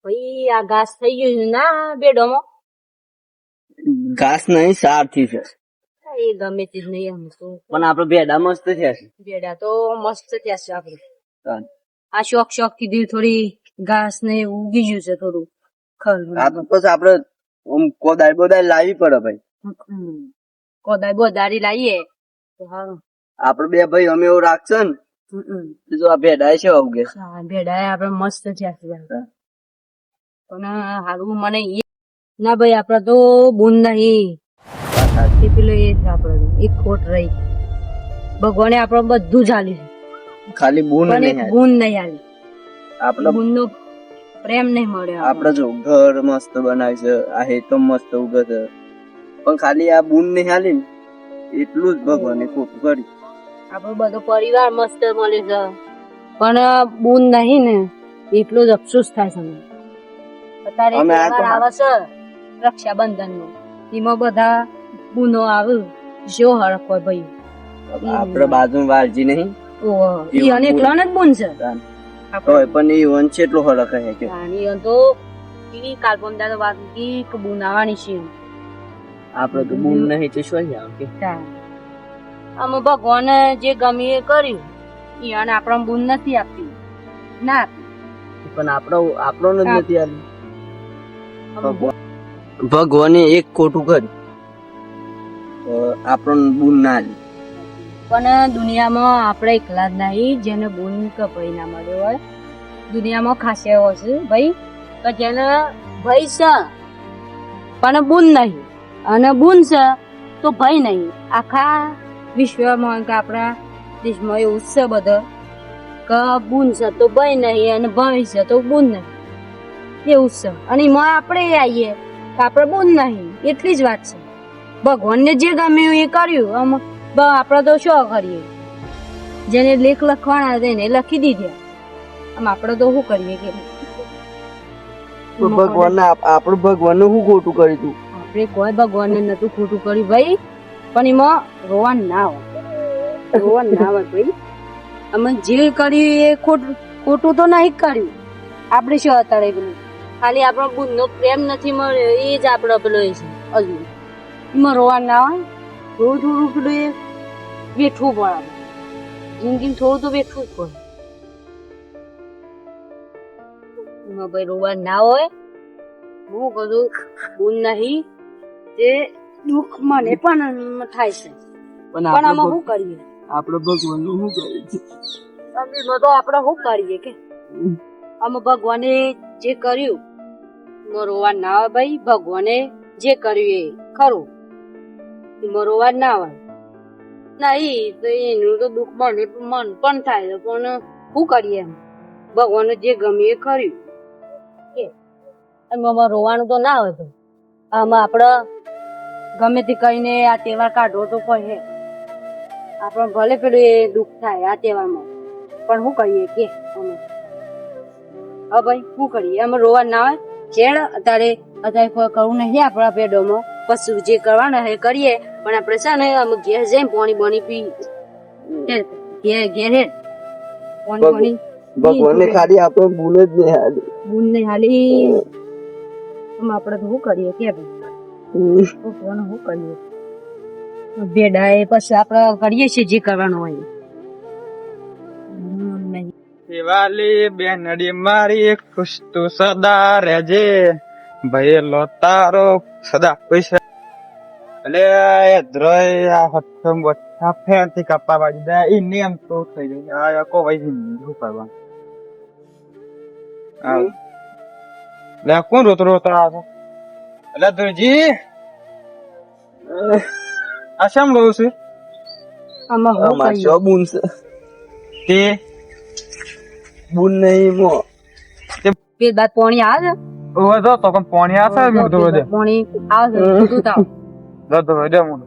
ભાઈ આ ઘાસ થઈ ગયું છે ના બેડોમાં? ઘાસ નહીં, સારથી છે. એ ગમે તે જ નહીં એમ તો. પણ આપડે ભેડા મસ્ત થયા છે. બેડા તો મસ્ત ત્યાં છે આપડે. તાન. આ શોખ થી દીધી થોડી ઘાસ ને ઉગી ગયું છે થોડું ખર. આ તો પછી આપડે કોદાળ બોદાળ લાવવી પડે ભાઈ. કોદાળ બોદારી લાવીએ તો હારું. આપડે બે ભાઈ અમે એવું રાખશે ને તો જો આ ભેડા છે ઉગે. ભેડા આપડે મસ્ત થયા છે પણ હારું મને ના ભાઈ આપડે તો બુન નહીં પેલો એ છે આપડે એક ખોટ રહી. ભગવાને આપડે બધું જ આલ્યું છે ખાલી બુન પણ એક નહીં ગુણ નહીં આલી. આપડે બુન નો પ્રેમ નહીં મળ્યો. આપડે જો ઘર મસ્ત બનાવ્યું છે, આ હેતો મસ્ત ઉગે છે, પણ ખાલી આ બુન નહીં હાલી ને એટલું જ ભગવાને ખોટું કર્યું. આપડો બધો પરિવાર મસ્ત મળે છે પણ બુન નહીં ને એટલો જ અફસોસ થાય છે મને. અત્યારે તહેવાર આવે છે રક્ષાબંધન નો, એમાં બધા બુનો આવે જો હરખ હોય ભાઈ. આપડે બાજુ વાલજી નહીં ઈ અને એકલા જ બુન છે પણ એ વંશ એટલો હરખ હે કે તો ઈ કાલપમદાર વાત કી બુન આવવાની છે. આપડે તો બુન નહીં તો શું જાવ કે અમે ભગવાને જે ગમે એ કર્યું ઈ અને આપણા બુન નથી આપતી ના આપી. પણ આપણો નથી આલી. ભગવાને એક ખોટું કર્યું આપણને બુન ના આલી. પણ દુનિયામાં આપણે એકલા જ નહીં જેને બુન કે ભાઈ ના મળ્યો હોય. દુનિયામાં ખાસ એવો છે ભાઈ કે જેને ભાઈ છે પણ બુન નહીં અને બુન છે તો ભાઈ નહીં. આખા વિશ્વમાં કે આપણા દેશમાં એવું છે બધું કે બુન છે તો ભાઈ નહીં અને ભાઈ છે તો બુન નહીં એવું છે. અને એમાં આપણે આવીએ કે આપણે બુન નહીં એટલી જ વાત છે. ભગવાનને જે ગમ્યું એ કર્યું આમ આપડે તો શું કરીએ જેને લેખ લખવાના હતા એને લખી દીધા. આમ આપડે તો શું કરીએ કે ભગવાન આપડે ભગવાન નું શું ખોટું કર્યું તું? આપડે કોઈ ભગવાન ને નતું ખોટું કર્યું ભાઈ પણ એમાં રોવાનું ના હોય. રોવાનું ના હોય ભાઈ. અમે જે કર્યું એ ખોટું તો નહીં કર્યું. આપડે શું અત્યારે પેલું ખાલી આપણો બુન નો પ્રેમ નથી મળ્યો એ જ આપડે પેલો એ છે હજુ. એમાં રોવાનું ના હોય. થોડું પેલું એ બેઠવું પડે જિંદગી થોડું તો બેઠવું જ પડે. એમાં ભાઈ રોવા ના હોય. હું કરું બુન નહીં તે દુઃખ મને પણ થાય છે પણ આમાં શું કરીએ આપડે ભગવાન નું શું કરીએ તો આપડે શું કરીએ કે આમાં ભગવાને જે કર્યું એમાં રોવા ના હોય ભાઈ. ભગવાને જે કર્યું એ ખરું એમાં રોવા ના હોય નહીં તો એનું તો દુઃખ મને મન પણ થાય પણ શું કરીએ એમ ભગવાને જે ગમ્યું એ કર્યું એમાં રોવાનું તો ના હોય. તો આમાં આપડે ગમે તે કરીને આ તહેવાર કાઢવો તો પડે. આપણે ભલે પેલું એ દુઃખ થાય આ તહેવારમાં પણ શું કરીએ કે અમે હા ભાઈ શું કરીએ અમે રોવા ના હોય. છેડ અત્યારે કોઈ કરવું નહીં આપણા પેડોમાં પશુ જે કરવાના એ કરીએ પણ આપડે છે ને અમે ઘેર જઈને પાણી બની પી ઘેર હે પાણી ભગવાનને ખાલી આપણે બુન જ નહીં હાલી. બુન નહીં હાલી આપડે તો શું કરીએ કે ભગવાન શું કરીએ ભેડા એ પછી આપડે કરીએ છીએ જે કરવાનું હોય. દિવાળી બેનડી મારી ખુશ તું સદા રહેજે ભયેલો તારો સદા પૈસા એટલે એ દ્રય આ હથમ વચ્ચા ફેરથી કાપવા બાજુ દે ઈ નિયમ તો થઈ જાય આ કો ભાઈ શું કરવાનું લે કોણ રોતો રોતો આવે એટલે ધુરજી આ શામ રહું છું આમાં શું બુન છે તે બુન નહીં મો તે બાદ પાણી આવે ઓય તો તો પણ પાણી આવશે મોટો દે પાણી આવે બધું તાવ દો દે મોટો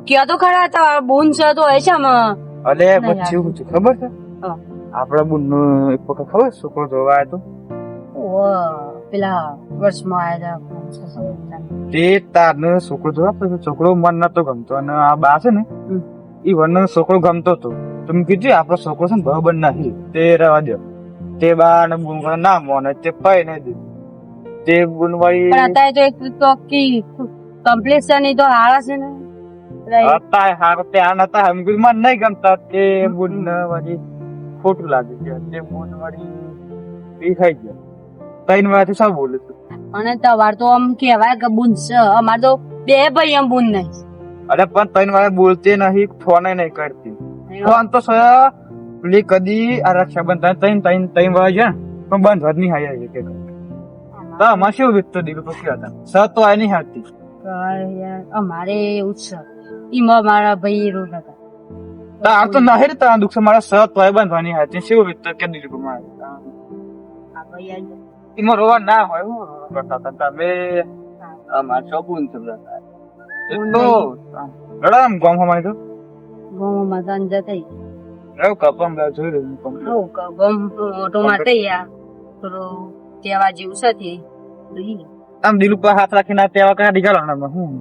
ક્યાં તો ખરા તા બોન છે તો હોય છે આમાં. અલે પછી શું છે ખબર છે આપડા બુન નું એક વખત ખબર છોકરો જોવા આવ્યો તો પેલા વર્ષમાં આવ્યા તે તારનો છોકરો જોવા પછી છોકરો મન નતો ગમતો અને આ બા છે ને ઈ વન છોકરો ગમતો હતો તો મેં કીધું આપડો છોકરો છે ને બરાબર નથી તે રહેવા દો તે બા ને ના મોને તે પાઈ નહીં દીધું તે બુનવાળી પણ અત્યારે તો એક તો કમ્પ્લીટ ની તો હારા છે ને હતા હાર ત્યાં નતા એમ કીધું મને નહીં ગમતા તે બુનવાળી ખોટું લાગે છે તે બુનવાળી બી ખાઈ ગયા ત્રણ વાથી શું બોલું છું અને તમાર તો આમ કેવાય કે બુન છે અમાર તો બે ભાઈ એમ બુન નહીં અરે પણ ત્રણ વાળા બોલતી નહીં ફોન નહીં કરતી ફોન તો પેલી કદી આ રક્ષાબંધન ત્રણ વાગે પણ બંધ હોત નહીં હાય કે તો અમારે શું વીતતો દીધું પછી હતા સર તો આ નહીં હાલતી અમારે એવું જ છે એમાં મારા ભાઈ રોજ હતા તાર તો નહીં તાર દુઃખ છે મારા સર તો બંધવાની હતી શું વીતતો કે દીધું મારે આ ભાઈ આવી ગયા. એમાં રોવા ના હોય હું કરતા હતા તમે અમાર શોભુન છે બધા. એ તો રડામ ગામ હમાય તો ગામમાં તો અંદર થઈ એવું કપમ જોઈ રહ્યું ગામ મોટો માટે યાર થોડું કહેવા જેવું છે તે જોઈ આમ દિલ ઉપર હાથ રાખીને તેવા કયા નીકળવાના હું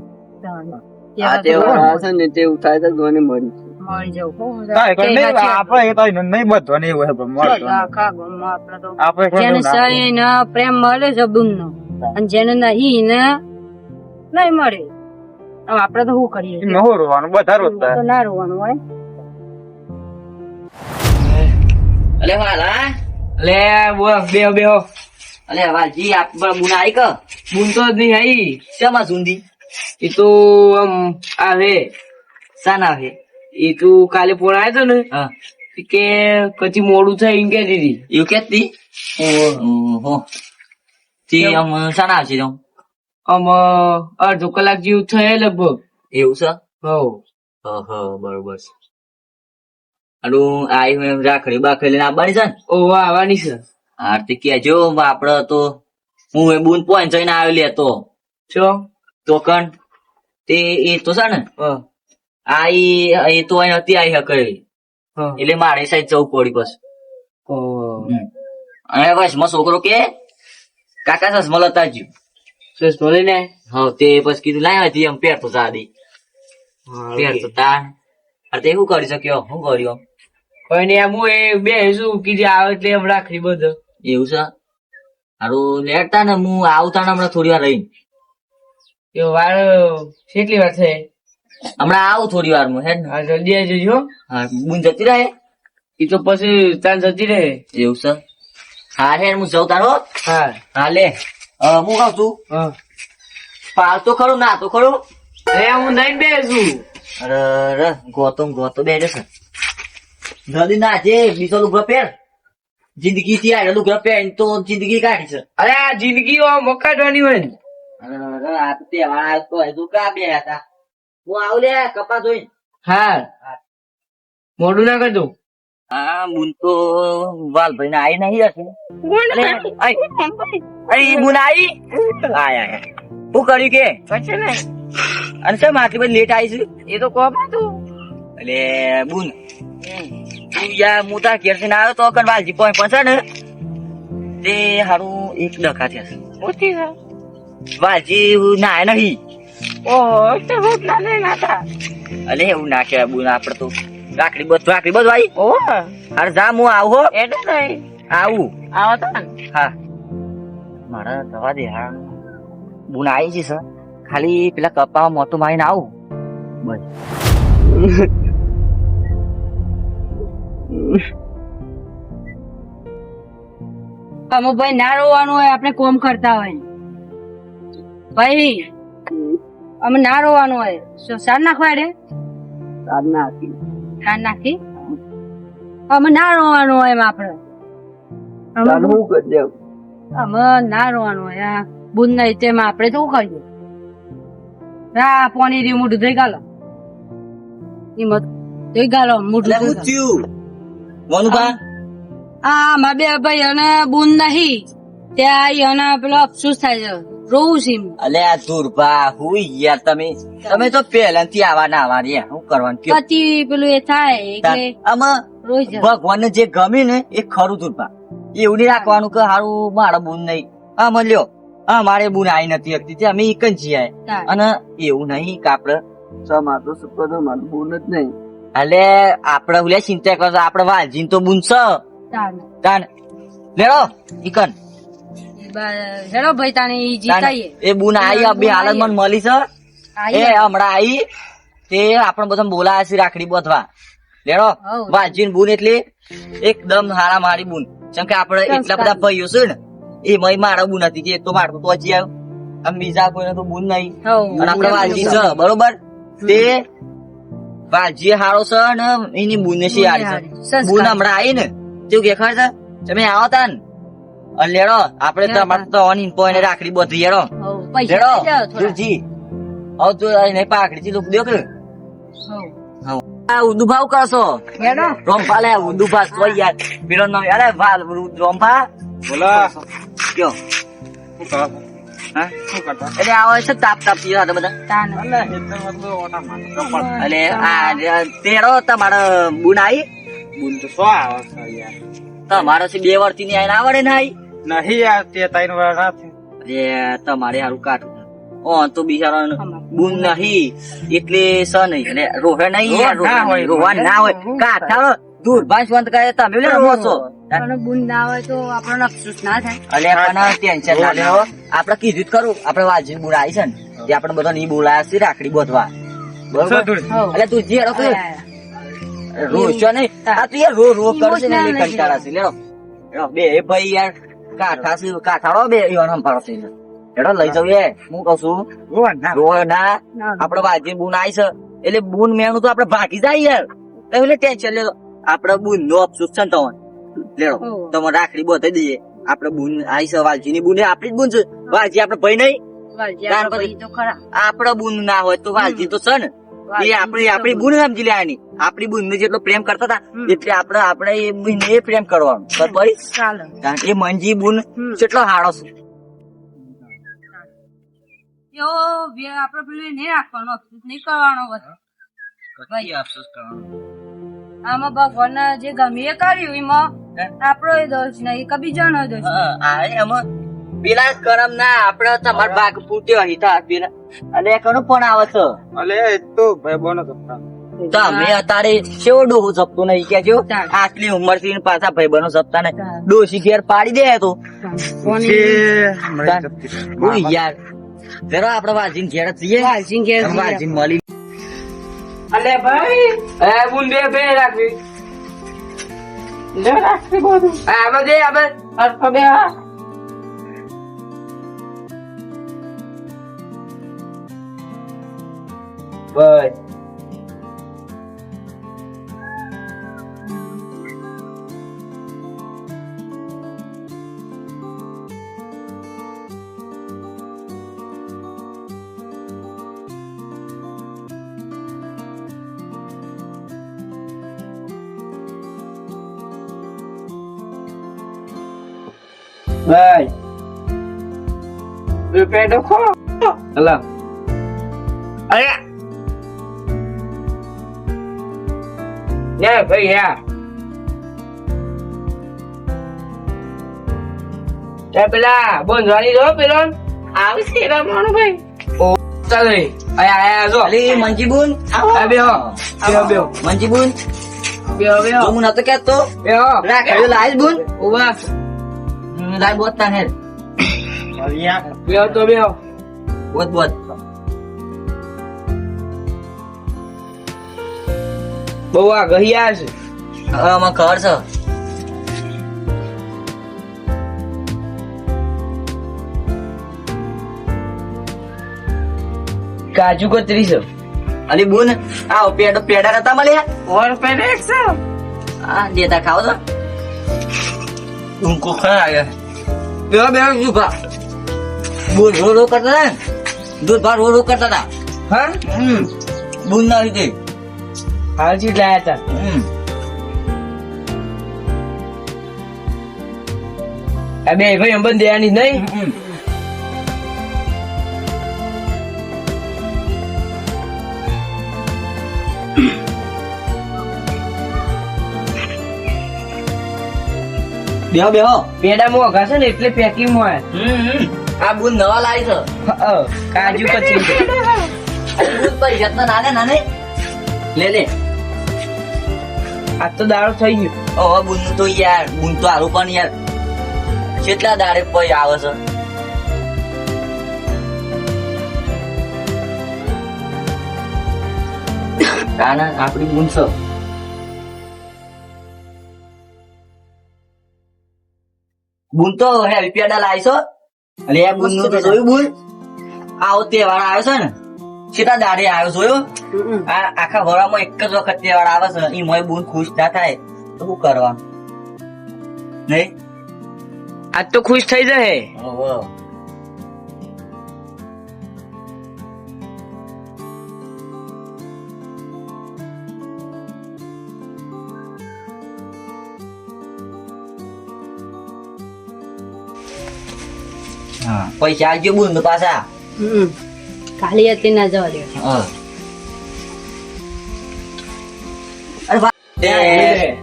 આ તહેવાર છે ને તેવું થાય તો ગોને મળી છે. મળી જવું કાંઈ કોઈ નહીં, આપણે એ તો નહીં બધવાની એવું હે પણ મળતું. આખા ગામમાં આપડે તો આપણે કોઈ જેને એવું ના સહી ને પ્રેમ મળે છે બુનનો અને જેને નહીં ને નહીં મળે હવે આપડે તો શું કરીએ એમાં શું રોવાનું બધા રોતા તો ના રોવાનું હોય અલે વાલા લે બોલ બેહો બેહો અલે વાલજી આપ બુન આઈ કે બુન તો જ નહીં આઈ શેમાં સુંદી એ તો આમ આવે સાના હે એ તું કાલે ફોન આવ્યો તો ને હા કે પછી મોડું થાય એમ કે દીધી એવું કેતી ઓહો તે આમ સાના આવશે તો આમ અડધો કલાક જેવું થાય લગભગ એવું છે હો બરોબર છે આડું આઈ હું એમ રાખડી બાખડી લઈને આવવાની છે ને ઓ આવવાની છે હા તે કેજો આપડે તો હું એ બુન પોઈન્ટ જઈને આવેલી હતો છો તો કણ તે એ તો છે ને એ તો અહીં હતી આઈ હકરે એટલે મારે સાઈડ જવું પડી બસ અને વચમાં છોકરો કે કાકા ચશ્મા લતા જ્યું ચશ્મા લઈને હા તે પછી કીધું લાવ્યા હતી એમ પહેરતો સાદી પહેરતો તાર અરે તે શું કરી શક્યો શું કર્યું કોઈ નઈ આમ હું એ બે શું કીધી આવે એટલે એમ રાખડી બધો એવું છે હારું લેતા ને હું આવતા ને હમણાં થોડી વાર રહીને એ વાર કેટલી વાર થાય હમણાં આવું થોડી વાર માં હે ને હા જલ્દી આવી જજો હા બુન જતી રહે એ તો પછી ત્યાં જતી રહે એવું છે હા હે હું જઉં તારો હા હા લે હું કહું છું હા પાલ તો ખરું ના તો ખરું અરે હું નહીં બેસું અરે ગોતો બે જશે જલ્દી ના જે બીજો લુગડો પહેર જિંદગી થી આ લુગડો પહેર તો જિંદગી કાઢી છે અરે આ જિંદગી મકાડવાની હોય ને અરે આ તો તહેવાર આવ્યો તો હજુ કા બે હતા હું આવું લે કપા જોઈ હા મોડું ના કરજો હા બુન તો વાલભાઈ ને આવી નહીં હશે બુન આવી આયા શું કર્યું કે કશે ને અને શેમ આટલી બધી લેટ આવી છે એ તો કોમ હતું એટલે બુન તું યાર હું તાર ઘેર થી આવ્યો તો કણ વાલજી પોઈ પહોંચે ને તે હારું એક ડખા થયા ઓછી છે વાલજી નાય નહીં ઓહો તો હોત ના નહીં નાતા અલે એવું ના કહેવાય બુન આપડે તો રાખડી બધ આવી ઓહો હાર જા હું આવું હો એટલે નહીં આવું આવો તો ને હા મારા દવા દે હા બુન આવી છે સર ખાલી પેલા કપામાં મોટું મારીને આવું બસ અમે ભાઈ ના રોવાનું હોય આપણે કોમ કરતા હોય ભાઈ અમે ના રોવાનું હોય સાર નાખવા રે સાર નાખી. સાર નાખી અમે ના રોવાનું હોય એમ આપડે તાર હું કરી દેવું? અમે ના રોવાનું હોય આ બુન નહીં તેમાં આપડે તો શું કરીએ રા પાણી રી મોઢું ધોઈ ગાલો હિંમત ધોઈ ગાલો મોઢું એટલે હું ધોઈ થયું મોનુભા આ મારા બે ભાઈ અને બુન નહીં ત્યાં અને પેલો અફસોસ થાય છે રોવું છે એમ. અલે આ દુર્ભા હું યાર તમે તો પહેલાથી આવાના આવા શું કરવાનું કયો પછી પેલું એ થાય એટલે આમાં રોઈ જાય ભગવાન ને જે ગમે ને એ ખરું દુર્ભા એવું નહીં રાખવાનું કે હારું મારા બુન નહીં હા મળ્યો હા મારે બુન આવી નથી શકતી તે અમે એક જ છીએ અને એવું નહીં કે આપડે સમાર તો શું કરો મારું બોન જ નહીં. એટલે આપડે ઓલે ચિંતા કરતો આપડે વાલજી તો બુન છે તાને. તાન લેડો ઈકન હેડો ભાઈ તાણી જીતાઈએ. એ બુન આઈ બે હાલત મને મળી છે એ આઈએ. હમણાં આઈ તે આપણે બધા બોલાયા છે રાખડી બાંધવા લેડો હઉ. વાજીન બુન એટલે એકદમ હારા મારી બુન કેમ કે આપણે એટલા બધા ભાઈઓ છે ને એ મય મારા બુન હતી કે એક તો મારતો તો હજી આવ્યો આમ બીજા કોઈને તો બુન નહીં હઉ. અને આપણે વાલજી છે બરોબર તે વાલજી હારો છે ને એની બુન છે હારી છે સંસ્કાર. બુન હમણાં આવી ને તેવું કે ખબર છે તમે આવો તા ને અને લેડો આપણે તમારે તો ઓની પોઈને રાખડી બાંધી હેડો હઉ. પૈસા લેડો લઈ જાઓ થોડા. જી હવે તો એને પાકડી થી લોકો દો કે હઉ. આ ઉદુ ભાવ કરશો હેડો. રોમફા લે ઉદુ ભાવ તો યાર પેલો નો અરે ભાલ રોમફા બોલો કયો શું કરો છો? હા શું કરતા એટલે આવે છે તાપ તાપ પીવા હતા બધા તાન. અલે હેતરમાં તો ઓટા માટો પણ એટલે આ તેડો તમારા બુન આઈ બુન તો શું આવે છે યાર તમારે છે 2 વર્ષથી ની આઈને આવડે ને આઈ નહીં યાર તે 3 વાર રાતે અરે તમારે હારું કાઢું ઓ તો બિચારો બુન નહીં એટલે સ નહીં એટલે રોહે નહીં યાર રોહન ના હોય. રોહન ના હોય કાઠા દૂર ભાષવંત કરે તમે લે રમો છો પણ બુન ના હોય તો આપણને અફસોસ ના થાય. એટલે પણ ટેન્શન ના લેવો આપણે કીધું જ ખરું આપણે વાજી બુન આવી છે ને જે આપણે બધા નહીં બોલાયા છે રાખડી બાંધવા બરોબર સદુર. હઉ. એટલે તું જે રો રોશો નહીં આ તું યાર રો કરશે ને એટલે કંટાળા છે લેડો લેડો બે એ ભાઈ યાર કાઠા છે કાઠાળો બે ઈવન સંભાળો છે લેડો લઈ જાવ એ હું કઉ છું રોહન ના રો ના આપડે વાજી બુન આવી છે એટલે બુન મેણું તો આપડે ભાગી જાય યાર એટલે ટેન્શન લેતો આપડે બુન નો અફસોસ છે ને તમને લેડો હઉ. તમે રાખડી બાંધી દઈએ આપડે બુન આવી છે વાલજી ની બુન આપડી જ બુન છે વાલજી આપડે ભાઈ નહીં વાલજી દાન આપણા કરી. ભાઈ તો ખરા. આપડે બુન ના હોય તો વાલજી તો છે ને એ આપડી બુન સમજી લેવાની આપડી બુન ને જેટલો પ્રેમ કરતા હતા એટલે આપડે એ બુન એ પ્રેમ કરવાનો બરાબર ચાલો. એ મંજી બુન કેટલો હારો છે એવો આપણે પેલું નહીં રાખવાનો અફસોસ નહીં કરવાનો બધો. કઈ અફસોસ કરવાનો આમાં ભગવાન જે ગમે એ કર્યું એમાં આપણો એ દોષ નહીં કે બીજાનો દોષ. એમાં પેલા કરમ ના આપડે તમારા ભાગ ફૂટ્યો હિતા પેલા અને કનો પણ આવે છે અલે એ તો ભાઈ બોનો તો તમે અત્યારે કેવો ડોહો જપતો નહીં કે જો આટલી ઉંમર થી પાછા ભાઈ બનો જપતા ને ડોસી ઘેર પાડી દે તો ઓય યાર જરા આપડે વાજીન ઘેર જ જઈએ વાલજી ઘેર જઈએ. વાજીન મળી અલે ભાઈ એ બુન બે રાખવી લે રાખવી બધું આમાં દે આમાં અર્થ બે હા બસ ભાઈ રૂપિયા તો ખો હલા અરે ને ભાઈ યા પેલા બોંધવાની જો પેલો આવશે રમવાનું ભાઈ ઓ ચાલ આયા જો અલી મંજી બુન આ બેહો બેહો મંજી બુન બેહો બેહો હું નતો કેતો બેહો રાખડ્યો લાઈસ બુન ઉભા લાઈ બોતતા હે બેહો તો બેહો બોત બોત બહુ આ ગહિયા છે આમાં ખબર છે કાજુ કતરી છે અલી બુન આવ પેડા નતા મળ્યા ઓર પેન એકસો આ દેતા ખાવ તો ઉनको ખરા આવ્યા બેહો બેહો યુભા બુન રો રો કરતા હતા ને દૂધ ભાર રો રો કરતા હતા હા બુન ના રીતે હાલજી લાયા હતા આ બે ભાઈ અંબન દેવાની નહીં બેહો બેહો પેડા મોઘા છે ને એટલે પેકિંગ માં આ બુન નવા લાવી છે કાજુ કતરી છે બુન પર જતના નાને નાને લે લે આ તો દાળ થઈ ગયું ઓ બુન તો યાર બુન તો હારું પણ યાર કેટલા દાડે પઈ આવે છે કાના આપડી બૂન છે બૂન તો હે રૂપિયા લાવી છો એટલે એ બૂન નું તો જોયું બૂન આવો તહેવાર આવે છે ને કેટલા દાડે આવ્યો જોયો આ આખા વરામાં એક જ વખત તહેવાર આવે છે ઈ મોય બૂન ખુશ ના થાય તો શું કરવાનું નહીં આજ તો ખુશ થઈ જાય ઓહો હા પૈસા આવજો બૂન તો પાછા ખાલી હતી ના જવા દે હા અરે બા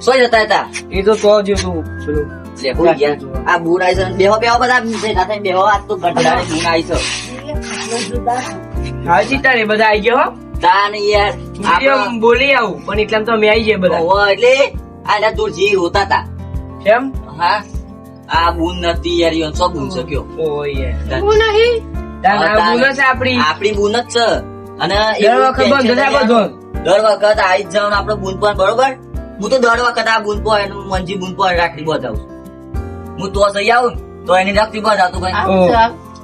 સોય જતા હતા એ તો જો તું પેલું લે ભૂલી ગયા આ બૂન આવી છે બેહો બેહો બધા ભેગા થઈને બેહો આજ તો ગઢડાની બૂન આવી છે હા ચિત્તાને બધા આવી ગયા હો તાન યાર આપણે બોલી આવું પણ એટલામાં તો અમે આવી જાય બધા ઓહો એટલે આના દૂર જી હોતા હતા કેમ હા આ બૂન નથી યાર યો સો બૂન શક્યો ઓ યાર હું નહીં બુનસ આપડી આપડી બૂન જ છે અને દર વખત બંધ થાય બધો દર વખત આવી જ જવાનું આપડે બૂન પર બરોબર હું તો દર વખત આ બૂન પર મંજી બૂન પર રાખડી બતાવું હું તો જઈ આવું તો એની રાખડી બતાવતો કઈ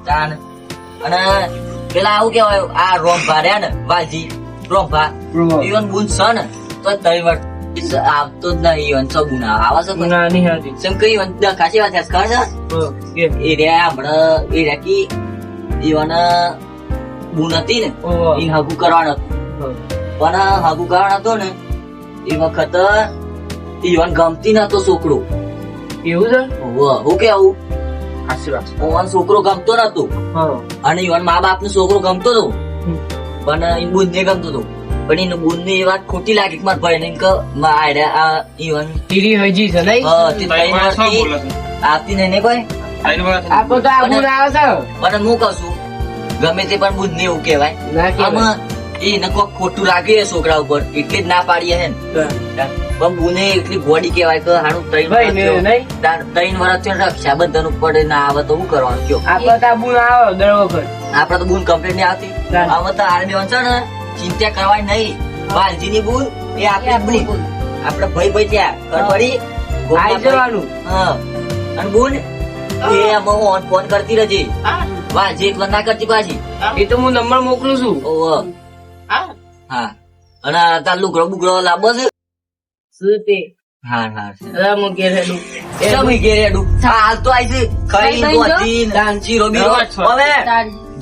તાન અને પેલા આવું કેવાય આ રોમભા રહ્યા ને વાજી રોમભા ઈવન બૂન છે ને તો તઈ વર્ષ આવતો જ નહીં ઈવન સો બૂન આવે છે ના નહીં હતી જેમ કે ઈવન ખાસી વાત ખબર છે એ રહ્યા હમણાં એ રાખી ઈવન બૂન હતી ને એ હગું કરવાનું હતું પણ હગું કરવાનું હતું ને એ વખત ઈવન ગમતી નતો છોકરો એવું છે હું કેવું સાચી વાત ઓન છોકરો ગમતો નતો અને ઈવન મા બાપ નો છોકરો ગમતો હતો પણ એ બુન ને ગમતો હતો પણ એને બુન ની એ વાત ખોટી લાગી કે મારા ભાઈ ને ઈવન તીરી હજી છે નહીં આપતી નહીં ને કોઈ આપો તો આ બુન આવે છે પણ હું કહું છું ગમે તે પણ બુન ને એવું કેવાય ના કહેવાય. આમાં એને કોક ખોટું લાગે છોકરા ઉપર એટલે જ ના પાડીએ હે ને પણ બુને એટલી બોડી કેવાય કે હારું ભાઈ ને નહીં 3 વર્ષથી રક્ષાબંધન ઉપર ના આવે તો શું કરવાનું કયો આપો તો આ બુન આવે દર વખત આપડે તો બુન કમ્પ્લીટ નહીં આવતી આમાં તો આર્મી છે ને ચિંતા કરવાની નહીં વાલજી ની બુન એ આપણી બુન આપડે ભાઈ ભાઈ ત્યાં પડી આઈ જવાનું હા અને બુન એ આમાં ફોન કરતી રહેજે વાલજી એકલા ના કરતી પાછી એ તો હું નંબર મોકલું છું ઓહો હા અને તાર લુગડો બુગડો લાંબો છે શું તે હા હા હું ઘેર હેડું હાલ તો આઈ છે ખાઈ ખાઈ ગોતી જીરો બીરો હવે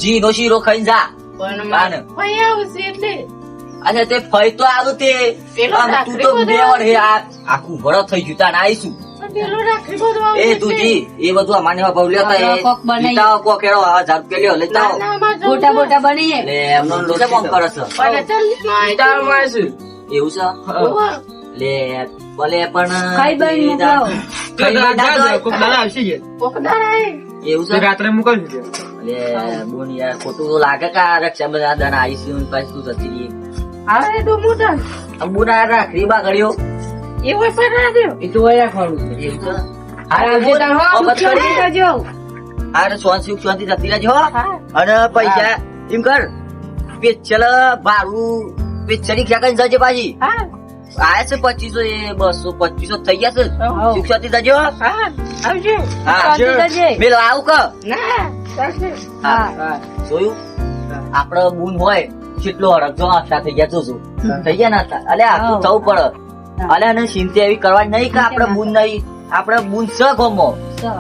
જી નો શીરો ખાઈ જા પણ અચ્છા તે ફઈ તો આવું તે આમ તું તો બે વાર હે આખું વડો થઈ ગયું તાને આવીશું એ તું જી એ બધું અમાને ભાવ લેતા કોક બનાવી. લીતા કોક એનો 1000 રૂપિયા લ્યો લેતા આવો. મોટા મોટા બની એટલે એમનો લોચે કોમ કરે છે તારમાં છે એવું છે લે ભલે પણ ખાઈ બઈ મોકલાવો. ખાઈ બઈ ના જાય. કોક દાડા આવશે છે એવું છે રાત્રે મોકલજો છે એટલે બોન યાર ખોટું તો લાગે કે આ રક્ષાબંધન આવીશું પાછી તું જતી રહી આવે તો મોટા આમ બોના રાખડી બા કર્યો એવું પણ રાખ્યો એ તો વયા ખાવું છે એવું છે આવજે તાર હો, અમત કરી કરજો. અરે શાંતિ જતી રહેજો હો. અને પૈસા એમ કર પેચલ ભાડું પેચલી ક્યાં કઈ જજે પાછી આયા છે 2500 એ 200 2500 થઈ ગયા છે શિક્ષાથી જજો આવજે હા જજે. મેલ આવું કે ના ચાલશે. હા જોયું આપડે બૂન હોય કેટલો અડધો આખા થઈ ગયા જોજો થઈ ગયા ના અલે આખું થવું પડે અલે અને ચિંતા એવી કરવાની નહીં કે આપડે બૂન નહીં આપડે બૂન સ ગમો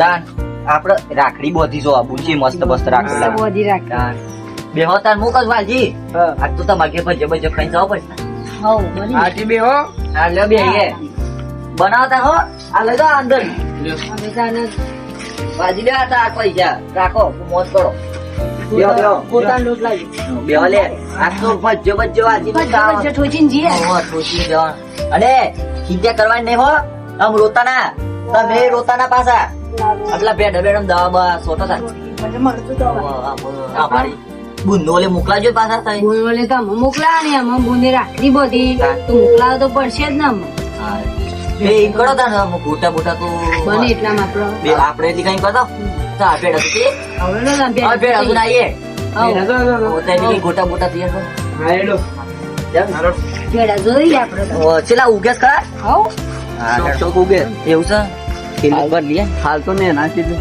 દાન આપડે રાખડી બોધી જો બૂન છે મસ્ત મસ્ત રાખડી બધી રાખી. દાન બે હોતા મુક જ વાલજી આજ તો તમારે કે ભજે ભજે ખાઈ જાવ પડશે હઉ, બની. આજી બે હો હા લે બે એ બનાવતા હો આ લઈ જાઓ અંદર હવે તાને વાજી લે આ પૈસા રાખો મોજ કરો બેહો બેહો પોતાનો લોટ લાવી. બેહો લે આ તો ભજે ભજે વાજી વચ્ચે ઠોચીને જઈએ. અરે ચિંતા કરવાની નહીં હો આમ રોતા ના તમે રોતા ના પાછા આટલા બેડ બેડ દવા બવા સોટો થાય બુંદો ઓલે મોકલાજો પાછા થાય બોલ તો અમે મોકલા ને અમે બોને રાખડી બધી તો મોકલાવો તો પડશે જ ને અમે. હા બે એમ કરો તા ને ગોટા બોટા તો બને એટલામાં આપણો બે આપણે એટલી કઈ કરતો તો આ ભેડા તો તે હવે નો લાંબી આ ભેડા તો આઈએ આવો. ઓતે ગોટા બોટા તૈયાર કરો હા એલો ભેડા જોઈએ આપણે તો. ઓ ચલા ઉગેસ કરા આવો. હા ચોક ઉગે એવું છે ખેલ પર લીએ હાલ તો ને નાખી દે